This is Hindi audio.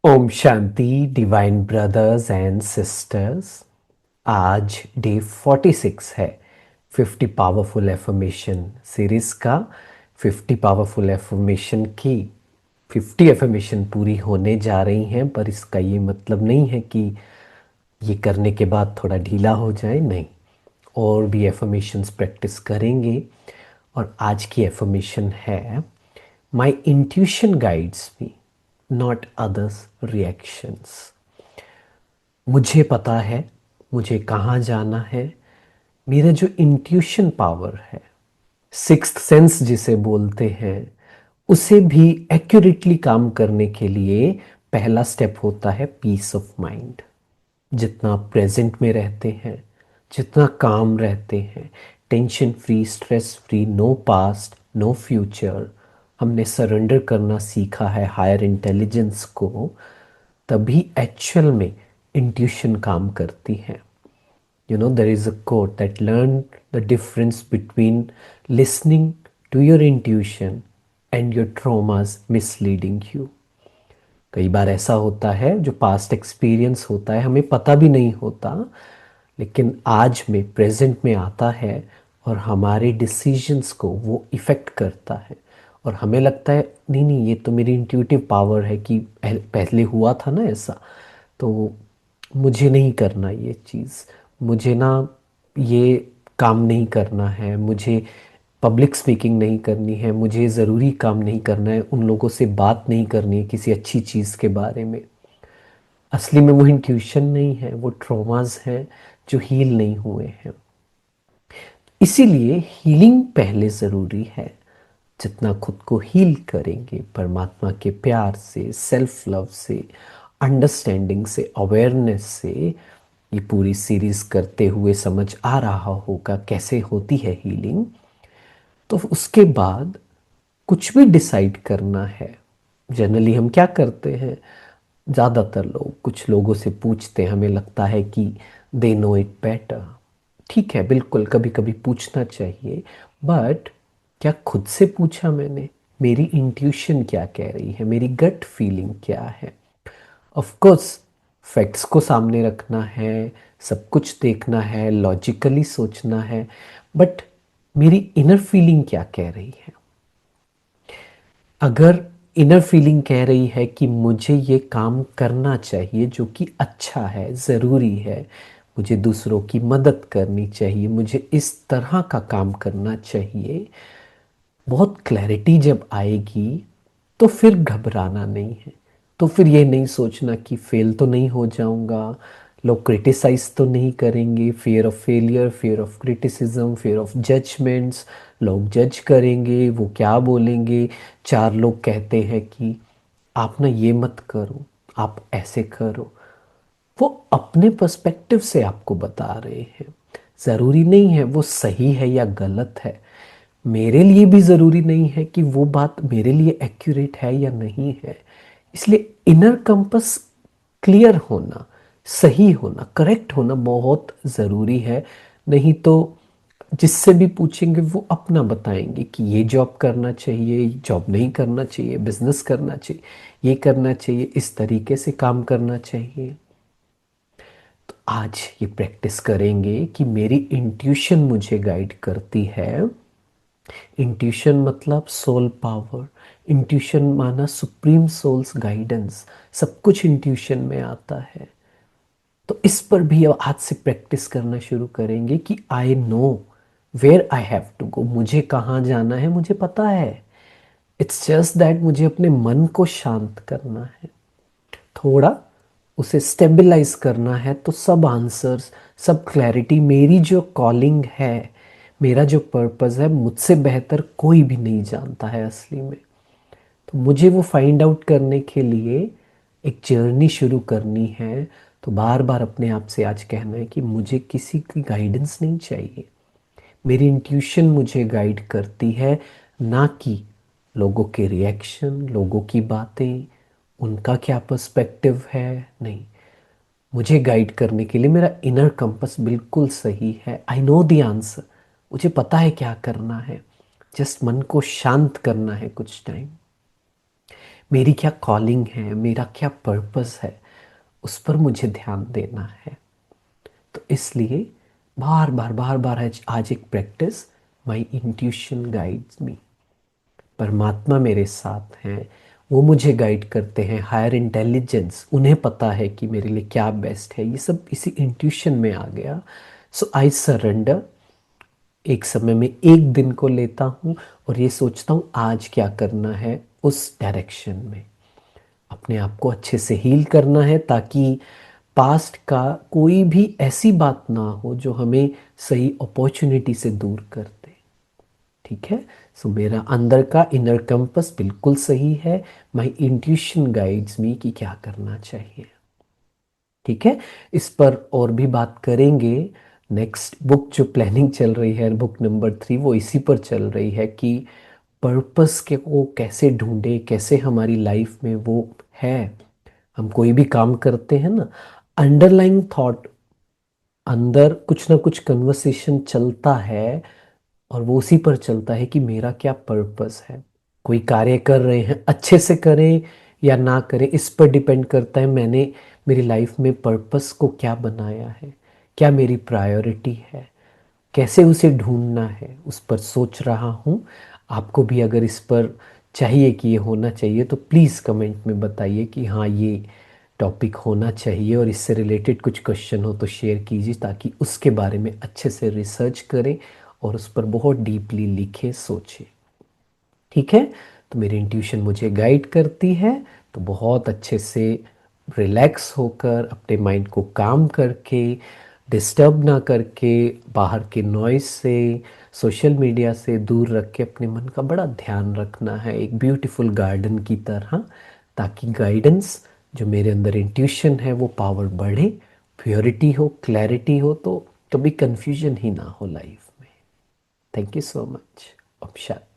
ओम शांति डिवाइन ब्रदर्स एंड सिस्टर्स। आज डे 46 है 50 पावरफुल एफर्मेशन सीरीज का। 50 पावरफुल एफर्मेशन की 50 एफर्मेशन पूरी होने जा रही हैं, पर इसका ये मतलब नहीं है कि ये करने के बाद थोड़ा ढीला हो जाए, नहीं। और भी एफर्मेशंस प्रैक्टिस करेंगे। और आज की एफर्मेशन है, my intuition guides me, not others reactions. मुझे पता है मुझे कहाँ जाना है। मेरा जो इंट्यूशन पावर है, सिक्स्थ सेंस जिसे बोलते हैं, उसे भी एक्यूरेटली काम करने के लिए पहला स्टेप होता है पीस ऑफ माइंड। जितना प्रेजेंट में रहते हैं, जितना काम रहते हैं, tension free, stress free, no past no future, हमने सरेंडर करना सीखा है हायर इंटेलिजेंस को, तभी एक्चुअल में इंट्यूशन काम करती है। There is a quote that learn the difference between listening to your intuition and your traumas misleading you. कई बार ऐसा होता है, जो पास्ट एक्सपीरियंस होता है हमें पता भी नहीं होता, लेकिन आज में प्रेजेंट में आता है और हमारे डिसीजंस को वो इफ़ेक्ट करता है। और हमें लगता है नहीं नहीं, ये तो मेरी इंट्यूटिव पावर है कि पहले हुआ था ना ऐसा, तो मुझे नहीं करना ये चीज़, मुझे ना ये काम नहीं करना है, मुझे पब्लिक स्पीकिंग नहीं करनी है, मुझे ज़रूरी काम नहीं करना है, उन लोगों से बात नहीं करनी है किसी अच्छी चीज़ के बारे में। असली में वो इंट्यूशन नहीं है, वो ट्रॉमास हैं जो हील नहीं हुए हैं। इसीलिए हीलिंग पहले ज़रूरी है। जितना खुद को हील करेंगे परमात्मा के प्यार से, सेल्फ लव से, अंडरस्टैंडिंग से, अवेयरनेस से, ये पूरी सीरीज करते हुए समझ आ रहा होगा कैसे होती है हीलिंग। तो उसके बाद कुछ भी डिसाइड करना है, जनरली हम क्या करते हैं, ज़्यादातर लोग कुछ लोगों से पूछते हैं, हमें लगता है कि दे नो इट बेटर। ठीक है, बिल्कुल कभी कभी पूछना चाहिए, बट क्या खुद से पूछा मैंने? मेरी इंट्यूशन क्या कह रही है, मेरी गट फीलिंग क्या है? ऑफ कोर्स फैक्ट्स को सामने रखना है, सब कुछ देखना है, लॉजिकली सोचना है, बट मेरी इनर फीलिंग क्या कह रही है? अगर इनर फीलिंग कह रही है कि मुझे ये काम करना चाहिए जो कि अच्छा है, ज़रूरी है, मुझे दूसरों की मदद करनी चाहिए, मुझे इस तरह का काम करना चाहिए, बहुत क्लैरिटी जब आएगी, तो फिर घबराना नहीं है। तो फिर ये नहीं सोचना कि फेल तो नहीं हो जाऊंगा, लोग क्रिटिसाइज तो नहीं करेंगे, fear of failure, fear of criticism, fear of judgements, लोग जज करेंगे, वो क्या बोलेंगे। चार लोग कहते हैं कि आप ना ये मत करो, आप ऐसे करो। वो अपने पर्सपेक्टिव से आपको बता रहे हैं, ज़रूरी नहीं है वो सही है या गलत है। मेरे लिए भी ज़रूरी नहीं है कि वो बात मेरे लिए एक्यूरेट है या नहीं है। इसलिए इनर कंपस क्लियर होना, सही होना, करेक्ट होना बहुत ज़रूरी है। नहीं तो जिससे भी पूछेंगे वो अपना बताएंगे कि ये जॉब करना चाहिए, जॉब नहीं करना चाहिए, बिजनेस करना चाहिए, ये करना चाहिए, इस तरीके से काम करना चाहिए। तो आज ये प्रैक्टिस करेंगे कि मेरी इंट्यूशन मुझे गाइड करती है। इंट्यूशन मतलब सोल पावर। इंट्यूशन माना सुप्रीम सोल्स गाइडेंस। सब कुछ इंट्यूशन में आता है। तो इस पर भी अब आज से प्रैक्टिस करना शुरू करेंगे कि I know where I have to go, मुझे कहाँ जाना है मुझे पता है। इट्स जस्ट दैट मुझे अपने मन को शांत करना है, थोड़ा उसे स्टेबलाइज करना है, तो सब आंसर्स, सब क्लैरिटी, मेरी जो कॉलिंग है, मेरा जो पर्पस है, मुझसे बेहतर कोई भी नहीं जानता है असली में। तो मुझे वो फाइंड आउट करने के लिए एक जर्नी शुरू करनी है। तो बार बार अपने आप से आज कहना है कि मुझे किसी की गाइडेंस नहीं चाहिए, मेरी इंट्यूशन मुझे गाइड करती है, ना कि लोगों के रिएक्शन, लोगों की बातें, उनका क्या पर्सपेक्टिव है, नहीं। मुझे गाइड करने के लिए मेरा इनर कंपस बिल्कुल सही है। आई नो द आंसर, मुझे पता है क्या करना है, जस्ट मन को शांत करना है कुछ टाइम। मेरी क्या कॉलिंग है, मेरा क्या पर्पस है, उस पर मुझे ध्यान देना है। तो इसलिए बार बार बार बार आज एक प्रैक्टिस, माई इंट्यूशन गाइड्स मी। परमात्मा मेरे साथ हैं, वो मुझे गाइड करते हैं। हायर इंटेलिजेंस, उन्हें पता है कि मेरे लिए क्या बेस्ट है। ये सब इसी इंट्यूशन में आ गया। सो आई सरेंडर। एक समय में एक दिन को लेता हूँ और ये सोचता हूँ आज क्या करना है, उस डायरेक्शन में अपने आप को अच्छे से हील करना है, ताकि पास्ट का कोई भी ऐसी बात ना हो जो हमें सही अपॉर्चुनिटी से दूर कर दे। ठीक है। सो मेरा अंदर का इनर कंपस बिल्कुल सही है। माई इंट्यूशन गाइड्स मी कि क्या करना चाहिए। ठीक है। इस पर और भी बात करेंगे। नेक्स्ट बुक जो प्लानिंग चल रही है, बुक नंबर 3, वो इसी पर चल रही है कि पर्पस के को कैसे ढूंढे, कैसे हमारी लाइफ में वो है। हम कोई भी काम करते हैं ना, अंडरलाइंग थॉट, अंदर कुछ ना कुछ कन्वर्सेशन चलता है और वो उसी पर चलता है कि मेरा क्या पर्पस है। कोई कार्य कर रहे हैं, अच्छे से करें या ना करें, इस पर डिपेंड करता है मैंने मेरी लाइफ में पर्पस को क्या बनाया है, क्या मेरी प्रायोरिटी है, कैसे उसे ढूंढना है, उस पर सोच रहा हूँ। आपको भी अगर इस पर चाहिए कि ये होना चाहिए तो प्लीज़ कमेंट में बताइए कि हाँ ये टॉपिक होना चाहिए, और इससे रिलेटेड कुछ क्वेश्चन हो तो शेयर कीजिए, ताकि उसके बारे में अच्छे से रिसर्च करें और उस पर बहुत डीपली लिखें, सोचें। ठीक है। तो मेरी इंट्यूशन मुझे गाइड करती है, तो बहुत अच्छे से रिलैक्स होकर अपने माइंड को काम करके, डिस्टर्ब ना करके, बाहर के नॉइस से, सोशल मीडिया से दूर रख के अपने मन का बड़ा ध्यान रखना है, एक ब्यूटीफुल गार्डन की तरह, ताकि गाइडेंस जो मेरे अंदर इंट्यूशन है वो पावर बढ़े, प्योरिटी हो, क्लैरिटी हो, तो कभी कंफ्यूजन ही ना हो लाइफ में। Thank you so much. अब शांति।